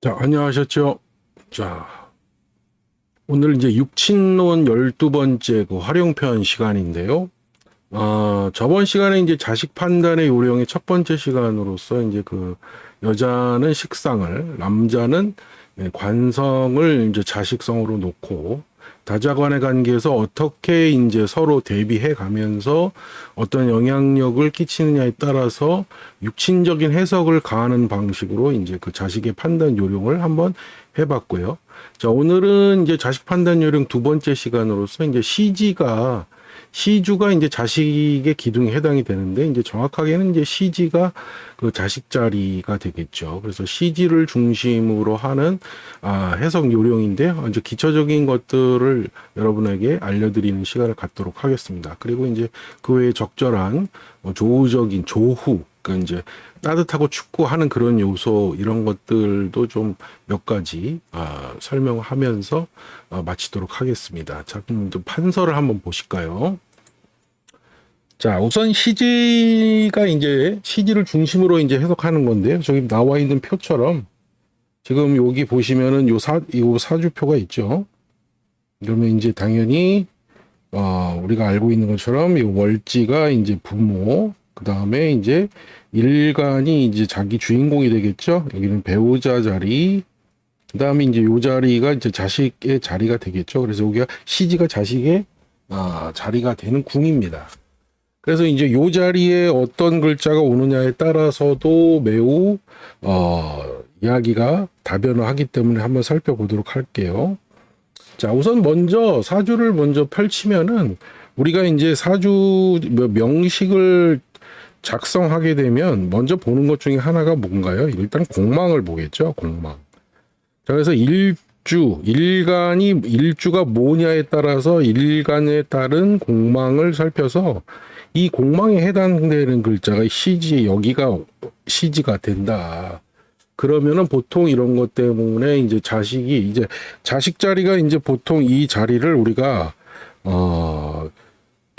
자, 안녕하셨죠? 자, 오늘 이제 육친론 12번째 그 활용편 시간인데요. 저번 시간에 이제 자식 판단의 요령의 첫 번째 시간으로서 이제 그 여자는 식상을, 남자는 관성을 이제 자식성으로 놓고 다자간의 관계에서 어떻게 이제 서로 대비해 가면서 어떤 영향력을 끼치느냐에 따라서 육친적인 해석을 가하는 방식으로 이제 그 자식의 판단 요령을 한번 해봤고요. 자, 오늘은 이제 자식 판단 요령 두 번째 시간으로서 이제 시주가 이제 자식의 기둥에 해당이 되는데, 이제 정확하게는 이제 시지가 그 자식 자리가 되겠죠. 그래서 시지를 중심으로 하는 해석 요령인데요. 이제 기초적인 것들을 여러분에게 알려드리는 시간을 갖도록 하겠습니다. 그리고 이제 그 외에 적절한 조후적인 조후, 그러니까 이제 따뜻하고 춥고 하는 그런 요소, 이런 것들도 좀 몇 가지 설명하면서 마치도록 하겠습니다. 자, 그럼 좀 판서를 한번 보실까요? 자, 우선 시지가 이제 시지를 중심으로 이제 해석하는 건데요. 저기 나와 있는 표처럼 지금 여기 보시면은 요 사주표가 있죠. 그러면 이제 당연히 우리가 알고 있는 것처럼 이 월지가 이제 부모, 그 다음에 이제 일간이 이제 자기 주인공이 되겠죠. 여기는 배우자 자리, 그 다음에 이제 요 자리가 이제 자식의 자리가 되겠죠. 그래서 여기가 시지가 자식의 자리가 되는 궁입니다. 그래서 이제 요 자리에 어떤 글자가 오느냐에 따라서도 매우 이야기가 다변화하기 때문에 한번 살펴보도록 할게요. 자, 우선 먼저 사주를 먼저 펼치면은 우리가 이제 사주 명식을 작성하게 되면 먼저 보는 것 중에 하나가 뭔가요? 일단 공망을 보겠죠. 공망. 자, 그래서 일주가 뭐냐에 따라서 일간에 따른 공망을 살펴서 이 공망에 해당되는 글자가 여기가 시지가 된다. 그러면은 보통 이런 것 때문에 이제 자식 자리가 이제 보통 이 자리를 우리가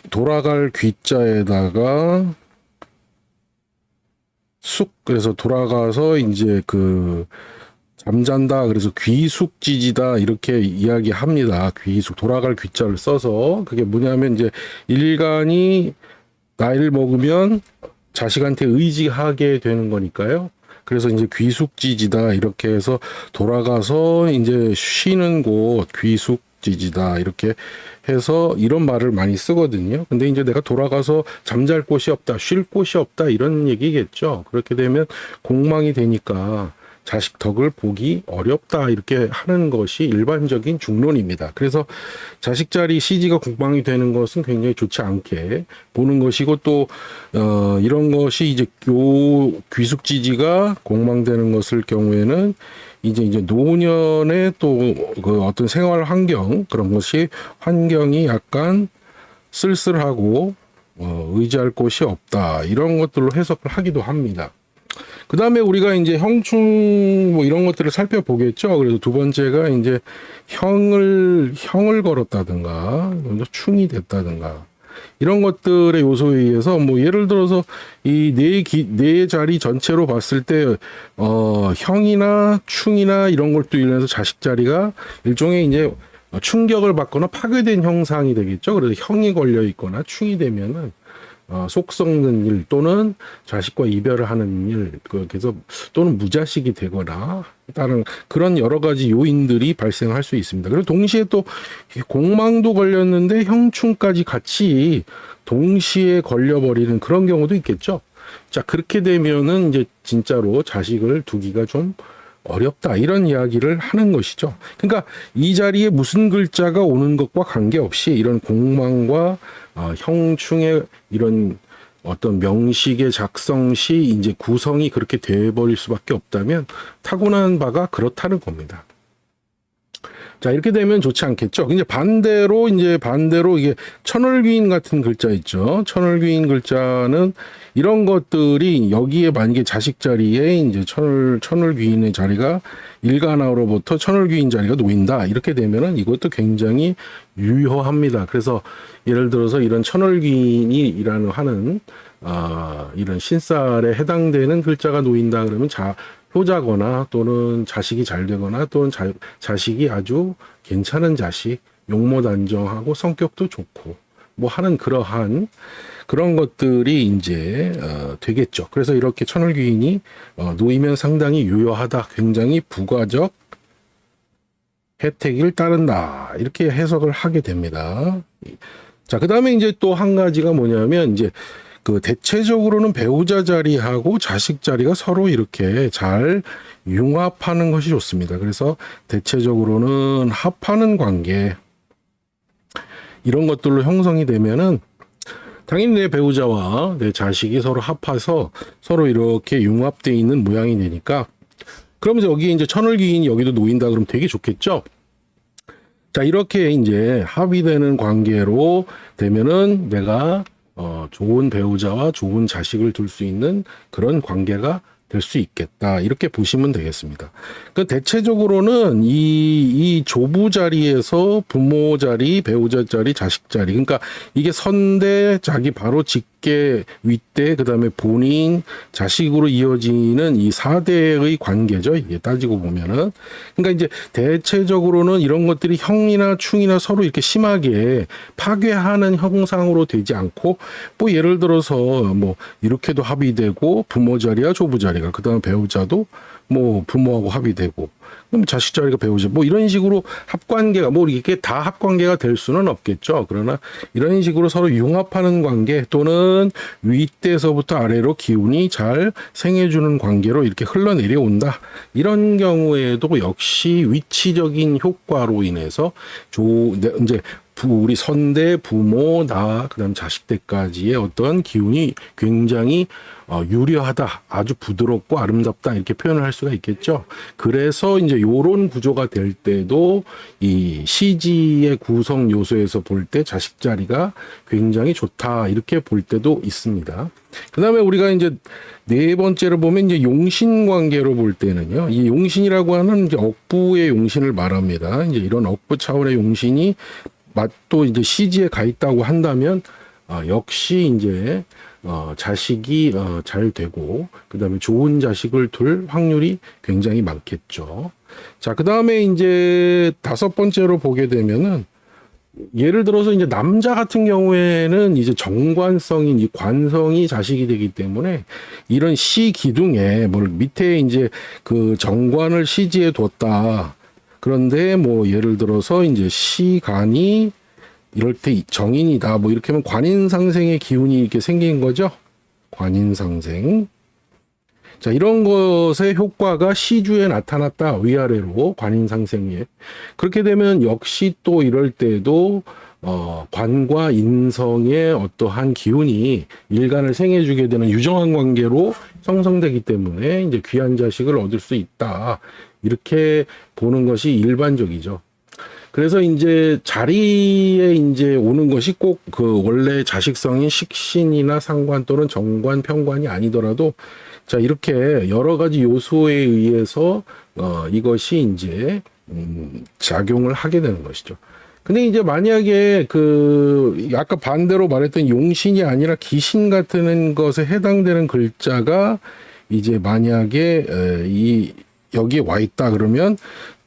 돌아갈 귀자에다가 그래서 돌아가서 이제 그 잠잔다, 그래서 귀숙지지다, 이렇게 이야기합니다. 돌아갈 귀자를 써서. 그게 뭐냐면 이제 일간이 나이를 먹으면 자식한테 의지하게 되는 거니까요. 그래서 이제 귀숙지지다, 이렇게 해서 돌아가서 이제 쉬는 곳, 귀숙지지다, 이렇게 해서 이런 말을 많이 쓰거든요. 근데 이제 내가 돌아가서 잠잘 곳이 없다, 쉴 곳이 없다, 이런 얘기겠죠. 그렇게 되면 공망이 되니까 자식 덕을 보기 어렵다, 이렇게 하는 것이 일반적인 중론입니다. 그래서 자식 자리 시지가 공망이 되는 것은 굉장히 좋지 않게 보는 것이고, 또 이런 것이 이제 요 귀숙지지가 공망되는 것을 경우에는 이제 노년의 또 그 어떤 생활 환경, 그런 것이 환경이 약간 쓸쓸하고 의지할 곳이 없다, 이런 것들로 해석을 하기도 합니다. 그 다음에 우리가 이제 형충 뭐 이런 것들을 살펴보겠죠. 그래서 두 번째가 이제 형을 걸었다든가, 먼저 충이 됐다든가, 이런 것들의 요소에 의해서 뭐 예를 들어서 이 네 자리 전체로 봤을 때 형이나 충이나 이런 것도 인해서 자식 자리가 일종의 이제 충격을 받거나 파괴된 형상이 되겠죠. 그래서 형이 걸려 있거나 충이 되면은 속 썩는 일, 또는 자식과 이별을 하는 일, 그래서 또는 무자식이 되거나 다른 그런 여러 가지 요인들이 발생할 수 있습니다. 그리고 동시에 또 공망도 걸렸는데 형충까지 같이 동시에 걸려버리는 그런 경우도 있겠죠. 자, 그렇게 되면은 이제 진짜로 자식을 두기가 좀 어렵다, 이런 이야기를 하는 것이죠. 그러니까 이 자리에 무슨 글자가 오는 것과 관계없이 이런 공망과 형충의 이런 어떤 명식의 작성 시 이제 구성이 그렇게 돼버릴 수밖에 없다면 타고난 바가 그렇다는 겁니다. 자, 이렇게 되면 좋지 않겠죠. 이제 반대로 이게 천월귀인 같은 글자 있죠. 천월귀인 글자는 이런 것들이 여기에 만약에 자식 자리에 이제 천월귀인의 자리가 일간화로부터 천월귀인 자리가 놓인다, 이렇게 되면은 이것도 굉장히 유효합니다. 그래서 예를 들어서 이런 천월귀인이라는 하는 이런 신살에 해당되는 글자가 놓인다 그러면 효자거나 또는 자식이 잘 되거나 또는 자식이 아주 괜찮은 자식, 용모단정하고 성격도 좋고 뭐 하는 그러한 그런 것들이 이제 되겠죠. 그래서 이렇게 천을귀인이 놓이면 상당히 유효하다. 굉장히 부가적 혜택을 따른다. 이렇게 해석을 하게 됩니다. 자, 그다음에 이제 또 한 가지가 뭐냐면 이제 그 대체적으로는 배우자 자리하고 자식 자리가 서로 이렇게 잘 융합하는 것이 좋습니다. 그래서 대체적으로는 합하는 관계 이런 것들로 형성이 되면은 당연히 내 배우자와 내 자식이 서로 합해서 서로 이렇게 융합되어 있는 모양이 되니까 그러면서 여기 이제 천을귀인이 여기도 놓인다 그러면 되게 좋겠죠. 자, 이렇게 이제 합의되는 관계로 되면은 내가 좋은 배우자와 좋은 자식을 둘 수 있는 그런 관계가 될 수 있겠다. 이렇게 보시면 되겠습니다. 그 대체적으로는 이 조부 자리에서 부모 자리, 배우자 자리, 자식 자리. 그러니까 이게 선대, 자기 바로 직계, 윗대, 그다음에 본인, 자식으로 이어지는 이 4대의 관계죠. 이게 따지고 보면은. 그러니까 이제 대체적으로는 이런 것들이 형이나 충이나 서로 이렇게 심하게 파괴하는 형상으로 되지 않고 뭐 예를 들어서 뭐 이렇게도 합의되고 부모 자리와 조부 자리 그다음에 배우자도 뭐 부모하고 합의되고 그럼 자식 자리가 배우자 뭐 이런 식으로 합관계가 뭐 이게 다 합관계가 될 수는 없겠죠. 그러나 이런 식으로 서로 융합하는 관계 또는 윗대에서부터 아래로 기운이 잘 생해주는 관계로 이렇게 흘러내려온다. 이런 경우에도 역시 위치적인 효과로 인해서 이제 우리 선대, 부모, 그다음 자식 때까지의 어떤 기운이 굉장히 유려하다, 아주 부드럽고 아름답다 이렇게 표현을 할 수가 있겠죠. 그래서 이제 요런 구조가 될 때도 이 시지의 구성 요소에서 볼 때 자식 자리가 굉장히 좋다 이렇게 볼 때도 있습니다. 그다음에 우리가 이제 네 번째로 보면 이제 용신 관계로 볼 때는요, 이 용신이라고 하는 이제 억부의 용신을 말합니다. 이제 이런 억부 차원의 용신이 또 이제 시지에 가 있다고 한다면 역시 이제 자식이 잘 되고 그다음에 좋은 자식을 둘 확률이 굉장히 많겠죠. 자, 그다음에 이제 다섯 번째로 보게 되면은 예를 들어서 이제 남자 같은 경우에는 이제 정관성인 이 관성이 자식이 되기 때문에 이런 시 기둥에 뭘 밑에 이제 그 정관을 시지에 뒀다. 그런데 뭐 예를 들어서 이제 시간이 이럴 때 정인이다 뭐 이렇게 하면 관인상생의 기운이 이렇게 생긴 거죠. 관인상생. 자, 이런 것의 효과가 시주에 나타났다. 위아래로 관인상생에. 그렇게 되면 역시 또 이럴 때도 관과 인성의 어떠한 기운이 일간을 생해주게 되는 유정한 관계로 형성되기 때문에 이제 귀한 자식을 얻을 수 있다. 이렇게 보는 것이 일반적이죠. 그래서 이제 자리에 이제 오는 것이 꼭 그 원래 자식성인 식신이나 상관 또는 정관, 편관이 아니더라도 자, 이렇게 여러 가지 요소에 의해서 이것이 이제 작용을 하게 되는 것이죠. 근데 이제 만약에 그 아까 반대로 말했던 용신이 아니라 기신 같은 것에 해당되는 글자가 이제 만약에 여기에 와 있다 그러면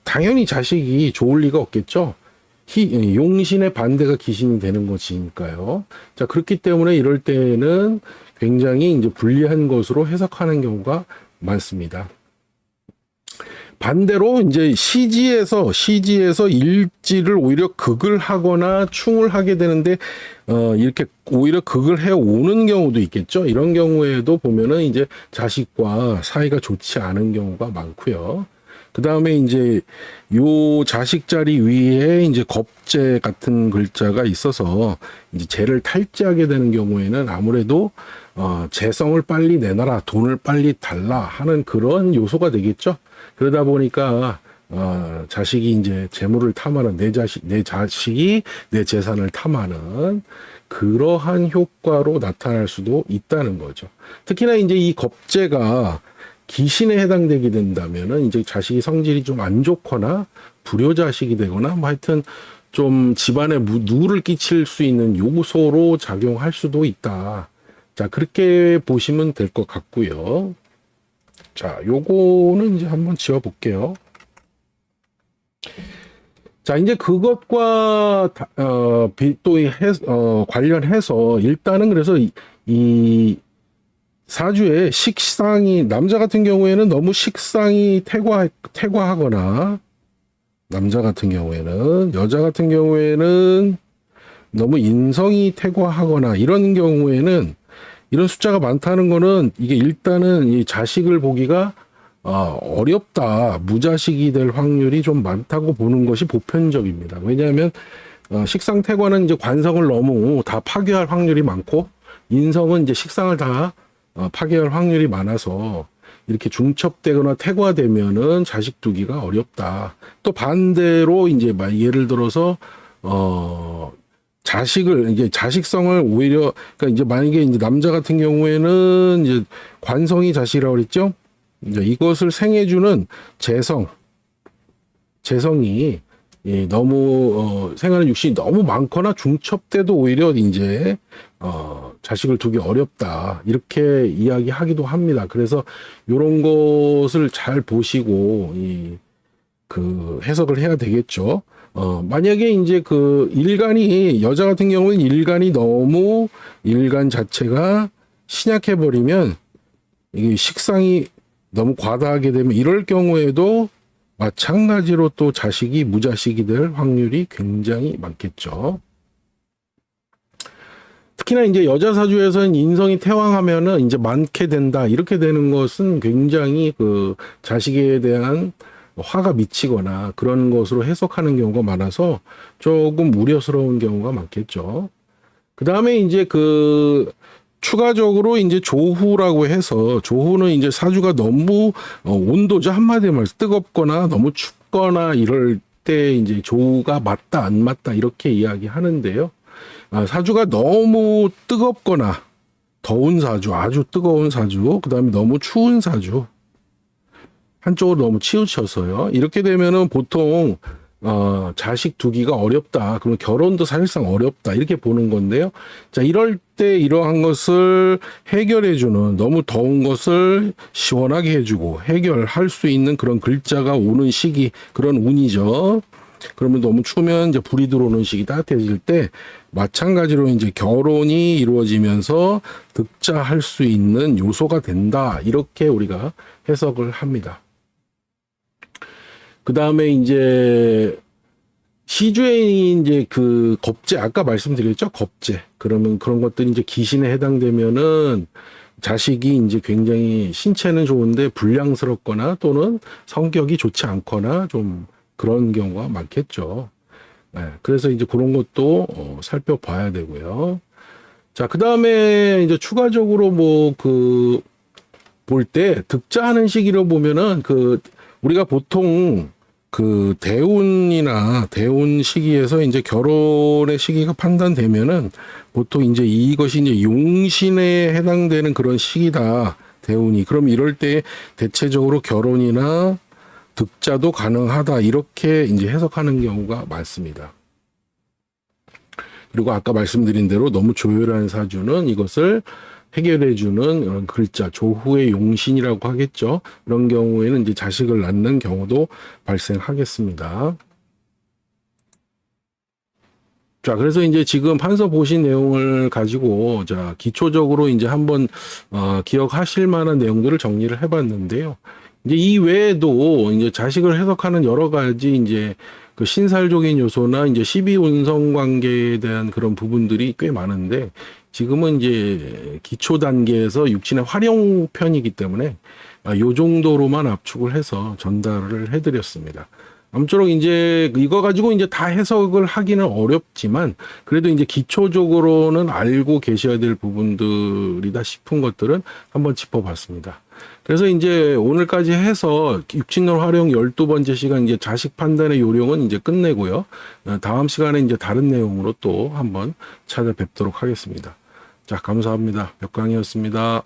당연히 자식이 좋을 리가 없겠죠. 용신의 반대가 기신이 되는 것이니까요. 자, 그렇기 때문에 이럴 때는 굉장히 이제 불리한 것으로 해석하는 경우가 많습니다. 반대로 이제 시지에서 일지를 오히려 극을 하거나 충을 하게 되는데 이렇게 오히려 극을 해 오는 경우도 있겠죠. 이런 경우에도 보면은 이제 자식과 사이가 좋지 않은 경우가 많고요. 그 다음에 이제 요 자식 자리 위에 이제 겁재 같은 글자가 있어서 이제 재를 탈지하게 되는 경우에는 아무래도 재성을 빨리 내놔라, 돈을 빨리 달라 하는 그런 요소가 되겠죠. 그러다 보니까 자식이 이제 재물을 탐하는 내 자식이 내 재산을 탐하는 그러한 효과로 나타날 수도 있다는 거죠. 특히나 이제 이 겁재가 기신에 해당되게 된다면은 이제 자식이 성질이 좀 안 좋거나 불효자식이 되거나 뭐 하여튼 좀 집안에 누를 끼칠 수 있는 요소로 작용할 수도 있다. 자, 그렇게 보시면 될 것 같고요. 자, 요거는 이제 한번 지어 볼게요. 자, 이제 그것과 관련해서 일단은 그래서 이 사주의 식상이, 남자 같은 경우에는 너무 식상이 퇴과하거나, 남자 같은 경우에는, 여자 같은 경우에는 너무 인성이 퇴과하거나, 이런 경우에는 이런 숫자가 많다는 거는 이게 일단은 이 자식을 보기가 어렵다, 무자식이 될 확률이 좀 많다고 보는 것이 보편적입니다. 왜냐하면 식상태과는 이제 관성을 너무 다 파괴할 확률이 많고, 인성은 이제 식상을 다 파괴할 확률이 많아서 이렇게 중첩되거나 퇴과되면은 자식 두기가 어렵다. 또 반대로 이제 예를 들어서 자식을, 이제 자식성을 오히려, 그러니까 이제 만약에 이제 남자 같은 경우에는 이제 관성이 자식이라고 그랬죠. 이제 이것을 생해주는 재성이 너무 생하는 육신이 너무 많거나 중첩돼도 오히려 이제 자식을 두기 어렵다, 이렇게 이야기하기도 합니다. 그래서 이런 것을 잘 보시고 그 해석을 해야 되겠죠. 만약에 이제 그 일간이, 여자 같은 경우는 일간이 너무, 일간 자체가 신약해 버리면, 이게 식상이 너무 과다하게 되면 이럴 경우에도 마찬가지로 또 자식이 무자식이 될 확률이 굉장히 많겠죠. 특히나 이제 여자 사주에서는 인성이 퇴왕하면은 이제 많게 된다, 이렇게 되는 것은 굉장히 그 자식에 대한 화가 미치거나 그런 것으로 해석하는 경우가 많아서 조금 우려스러운 경우가 많겠죠. 그 다음에 이제 그 추가적으로 이제 조후라고 해서, 조후는 이제 사주가 너무 온도죠, 한마디로 말해서 뜨겁거나 너무 춥거나 이럴 때 이제 조후가 맞다 안 맞다 이렇게 이야기하는데요. 사주가 너무 뜨겁거나 더운 사주, 아주 뜨거운 사주, 그 다음에 너무 추운 사주, 한쪽으로 너무 치우쳐서요, 이렇게 되면은 보통 자식 두기가 어렵다, 그러면 결혼도 사실상 어렵다, 이렇게 보는 건데요. 자, 이럴 때 이러한 것을 해결해주는, 너무 더운 것을 시원하게 해주고 해결할 수 있는 그런 글자가 오는 시기, 그런 운이죠. 그러면 너무 추우면 이제 불이 들어오는 시기, 따뜻해질 때 마찬가지로 이제 결혼이 이루어지면서 득자할 수 있는 요소가 된다, 이렇게 우리가 해석을 합니다. 그 다음에 이제 시주에 이제 그 겁재, 아까 말씀드렸죠, 겁재. 그러면 그런 것들이 이제 귀신에 해당되면은 자식이 이제 굉장히 신체는 좋은데 불량스럽거나 또는 성격이 좋지 않거나 좀 그런 경우가 많겠죠. 네, 그래서 이제 그런 것도 살펴봐야 되고요. 자, 그 다음에 이제 추가적으로 뭐 그 볼 때 득자하는 시기로 보면은 우리가 보통 그 대운 시기에서 이제 결혼의 시기가 판단되면은 보통 이제 이것이 이제 용신에 해당되는 그런 시기다, 대운이. 그럼 이럴 때 대체적으로 결혼이나 득자도 가능하다, 이렇게 이제 해석하는 경우가 많습니다. 그리고 아까 말씀드린 대로 너무 조열한 사주는 이것을 해결해주는 이런 글자, 조후의 용신이라고 하겠죠. 이런 경우에는 이제 자식을 낳는 경우도 발생하겠습니다. 자, 그래서 이제 지금 판서 보신 내용을 가지고, 자, 기초적으로 이제 한번, 기억하실 만한 내용들을 정리를 해봤는데요. 이제 이 외에도 이제 자식을 해석하는 여러 가지 이제 그 신살적인 요소나 이제 12운성 관계에 대한 그런 부분들이 꽤 많은데, 지금은 이제 기초 단계에서 육신의 활용편이기 때문에 요 정도로만 압축을 해서 전달을 해드렸습니다. 아무쪼록 이제 이거 가지고 이제 다 해석을 하기는 어렵지만 그래도 이제 기초적으로는 알고 계셔야 될 부분들이다 싶은 것들은 한번 짚어봤습니다. 그래서 이제 오늘까지 해서 육친론 활용 12번째 시간 이제 자식 판단의 요령은 이제 끝내고요. 다음 시간에 이제 다른 내용으로 또 한번 찾아뵙도록 하겠습니다. 자, 감사합니다. 벽광이었습니다.